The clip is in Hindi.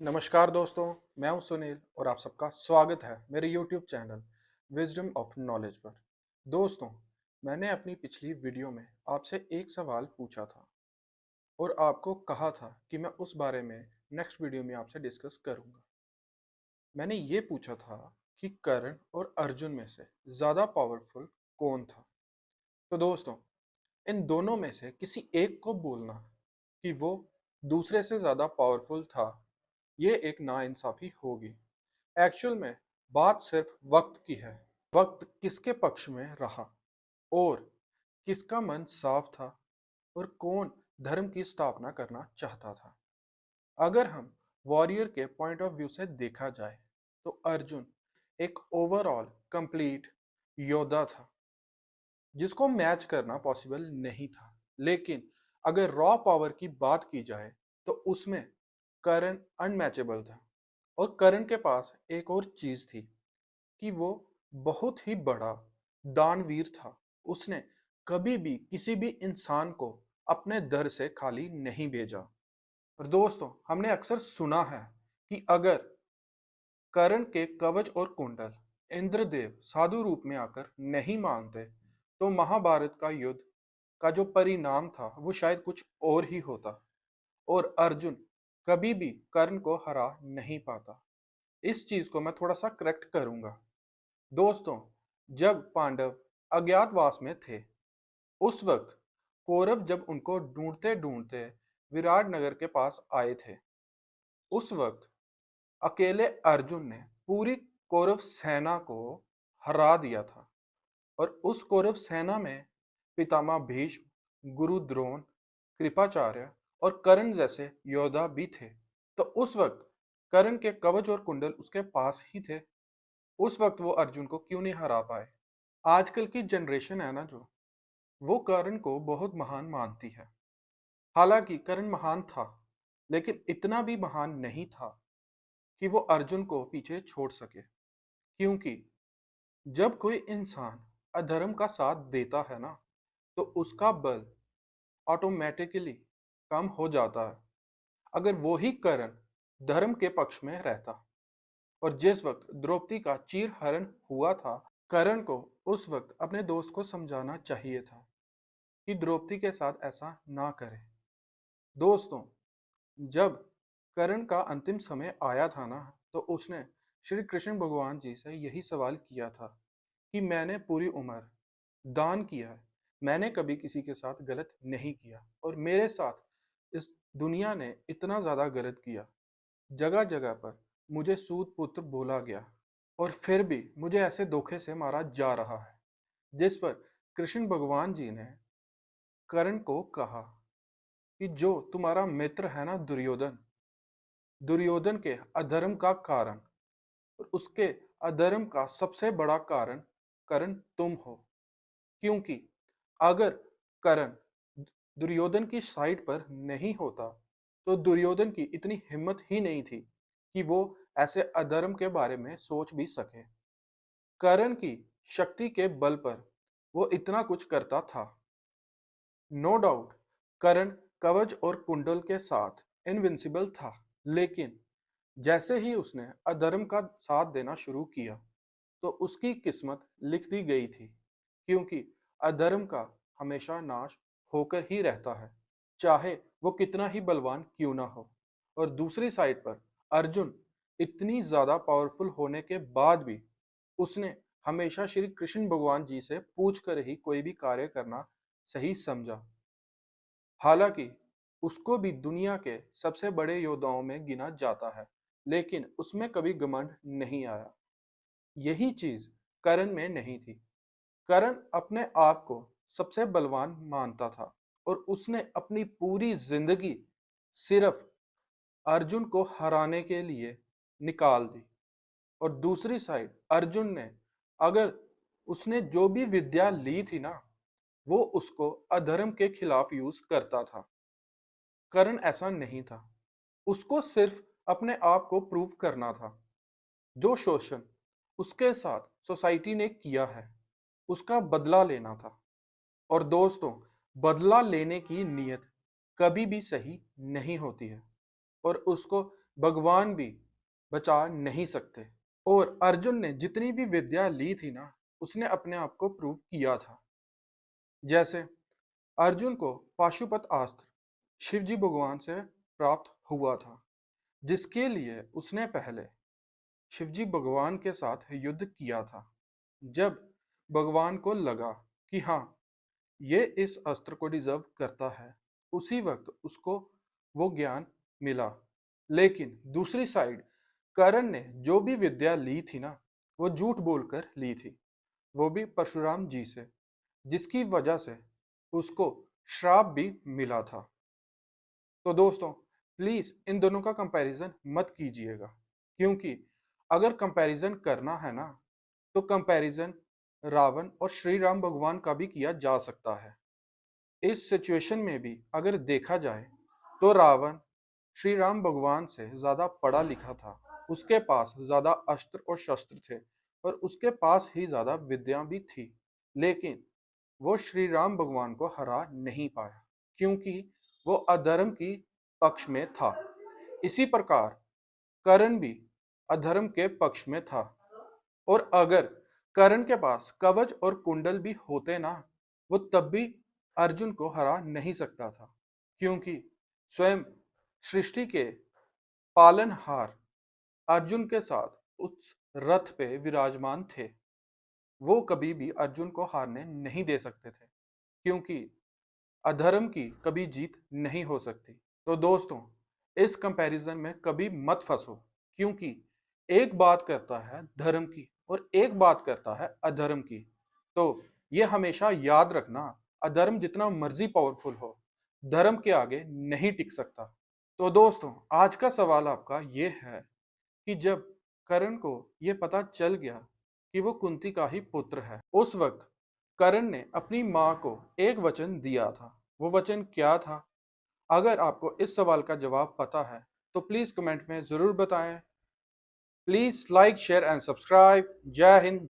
नमस्कार दोस्तों, मैं हूं सुनील और आप सबका स्वागत है मेरे YouTube channel wisdom of knowledge पर। दोस्तों, मैंने अपनी पिछली वीडियो में आपसे एक सवाल पूछा था और आपको कहा था कि मैं उस बारे में नेक्स्ट वीडियो में आपसे डिस्कस करूंगा। मैंने ये पूछा था कि कर्ण और अर्जुन में से ज़्यादा पावरफुल कौन था। तो दोस्तों, इन दोनों में से किसी एक को बोलना कि वो दूसरे से ज़्यादा पावरफुल था, ये एक नाइंसाफ़ी होगी। एक्चुअल में बात सिर्फ वक्त की है। वक्त किसके पक्ष में रहा और किसका मन साफ था और कौन धर्म की स्थापना करना चाहता था। अगर हम वॉरियर के पॉइंट ऑफ व्यू से देखा जाए तो अर्जुन एक ओवरऑल कंप्लीट योद्धा था जिसको मैच करना पॉसिबल नहीं था। लेकिन अगर रॉ पावर की बात की जाए तो उसमें करण अनमैचेबल था। और करण के पास एक और चीज थी कि वो बहुत ही बड़ा दानवीर था। उसने कभी भी किसी भी इंसान को अपने दर से खाली नहीं भेजा। और दोस्तों, हमने अक्सर सुना है कि अगर कर्ण के कवच और कुंडल इंद्रदेव साधु रूप में आकर नहीं मांगते तो महाभारत का युद्ध का जो परिणाम था वो शायद कुछ और ही होता और अर्जुन कभी भी कर्ण को हरा नहीं पाता। इस चीज को मैं थोड़ा सा करेक्ट करूंगा। दोस्तों, जब पांडव अज्ञातवास में थे उस वक्त कौरव जब उनको ढूंढते ढूंढते विराट नगर के पास आए थे, उस वक्त अकेले अर्जुन ने पूरी कौरव सेना को हरा दिया था। और उस कौरव सेना में पितामह भीष्म, गुरु द्रोण, कृपाचार्य और कर्ण जैसे योद्धा भी थे। तो उस वक्त कर्ण के कवच और कुंडल उसके पास ही थे। उस वक्त वो अर्जुन को क्यों नहीं हरा पाए। आजकल की जनरेशन है ना, जो वो कर्ण को बहुत महान मानती है। हालांकि कर्ण महान था लेकिन इतना भी महान नहीं था कि वो अर्जुन को पीछे छोड़ सके। क्योंकि जब कोई इंसान अधर्म का साथ देता है ना तो उसका बल ऑटोमेटिकली कम हो जाता है। अगर वो ही कर्ण धर्म के पक्ष में रहता और जिस वक्त द्रौपदी का चीर हरण हुआ था, कर्ण को उस वक्त अपने दोस्त को समझाना चाहिए था कि द्रौपदी के साथ ऐसा ना करे। दोस्तों, जब कर्ण का अंतिम समय आया था ना तो उसने श्री कृष्ण भगवान जी से यही सवाल किया था कि मैंने पूरी उम्र दान किया है, मैंने कभी किसी के साथ गलत नहीं किया और मेरे साथ इस दुनिया ने इतना ज़्यादा गलत किया, जगह जगह पर मुझे सूत पुत्र बोला गया और फिर भी मुझे ऐसे धोखे से मारा जा रहा है। जिस पर कृष्ण भगवान जी ने कर्ण को कहा कि जो तुम्हारा मित्र है ना दुर्योधन, दुर्योधन के अधर्म का कारण और उसके अधर्म का सबसे बड़ा कारण कर्ण तुम हो। क्योंकि अगर कर्ण दुर्योधन की साइड पर नहीं होता तो दुर्योधन की इतनी हिम्मत ही नहीं थी कि वो ऐसे अधर्म के बारे में सोच भी सके। कर्ण की शक्ति के बल पर वो इतना कुछ करता था। नो डाउट कर्ण कवच और कुंडल के साथ इनविंसिबल था। लेकिन जैसे ही उसने अधर्म का साथ देना शुरू किया तो उसकी किस्मत लिख दी गई थी। क्योंकि अधर्म का हमेशा नाश होकर ही रहता है, चाहे वो कितना ही बलवान क्यों ना हो। और दूसरी साइड पर अर्जुन इतनी ज्यादा पावरफुल होने के बाद भी उसने हमेशा श्री कृष्ण भगवान जी से पूछ कर ही कोई भी कार्य करना सही समझा। हालांकि उसको भी दुनिया के सबसे बड़े योद्धाओं में गिना जाता है, लेकिन उसमें कभी घमंड नहीं आया। यही चीज करण में नहीं थी। करण अपने आप को सबसे बलवान मानता था और उसने अपनी पूरी जिंदगी सिर्फ अर्जुन को हराने के लिए निकाल दी। और दूसरी साइड अर्जुन ने, अगर उसने जो भी विद्या ली थी ना, वो उसको अधर्म के खिलाफ यूज करता था। करण ऐसा नहीं था। उसको सिर्फ अपने आप को प्रूव करना था। जो शोषण उसके साथ सोसाइटी ने किया है उसका बदला लेना था। और दोस्तों, बदला लेने की नीयत कभी भी सही नहीं होती है और उसको भगवान भी बचा नहीं सकते। और अर्जुन ने जितनी भी विद्या ली थी ना, उसने अपने आप को प्रूव किया था। जैसे अर्जुन को पाशुपत अस्त्र शिवजी भगवान से प्राप्त हुआ था, जिसके लिए उसने पहले शिवजी भगवान के साथ युद्ध किया था। जब भगवान को लगा कि हाँ, ये इस अस्त्र को डिजर्व करता है, उसी वक्त उसको वो ज्ञान मिला। लेकिन दूसरी साइड कर्ण ने जो भी विद्या ली थी ना, वो झूठ बोलकर ली थी, वो भी परशुराम जी से, जिसकी वजह से उसको श्राप भी मिला था। तो दोस्तों, प्लीज इन दोनों का कंपैरिजन मत कीजिएगा, क्योंकि अगर कंपैरिजन करना है ना, तो कंपैरिजन रावण और श्री राम भगवान का भी किया जा सकता है। इस सिचुएशन में भी अगर देखा जाए तो रावण श्री राम भगवान से ज्यादा पढ़ा लिखा था, उसके पास ज्यादा अस्त्र और शस्त्र थे, और उसके पास ही ज्यादा विद्या भी थी। लेकिन वो श्री राम भगवान को हरा नहीं पाया, क्योंकि वो अधर्म की पक्ष में था। इसी प्रकार कर्ण भी अधर्म के पक्ष में था। और अगर कर्ण के पास कवच और कुंडल भी होते ना, वो तब भी अर्जुन को हरा नहीं सकता था, क्योंकि स्वयं सृष्टि के पालनहार अर्जुन के साथ उस रथ पे विराजमान थे। वो कभी भी अर्जुन को हारने नहीं दे सकते थे, क्योंकि अधर्म की कभी जीत नहीं हो सकती। तो दोस्तों, इस कंपैरिजन में कभी मत फंसो, क्योंकि एक बात करता है धर्म की और एक बात करता है अधर्म की। तो ये हमेशा याद रखना, अधर्म जितना मर्जी पावरफुल हो, धर्म के आगे नहीं टिक सकता। तो दोस्तों, आज का सवाल आपका ये है कि जब कर्ण को ये पता चल गया कि वो कुंती का ही पुत्र है, उस वक्त कर्ण ने अपनी माँ को एक वचन दिया था। वो वचन क्या था? अगर आपको इस सवाल का जवाब पता है, तो प्लीज कमेंट में जरूर बताएं। Please like, share and subscribe. जय हिंद।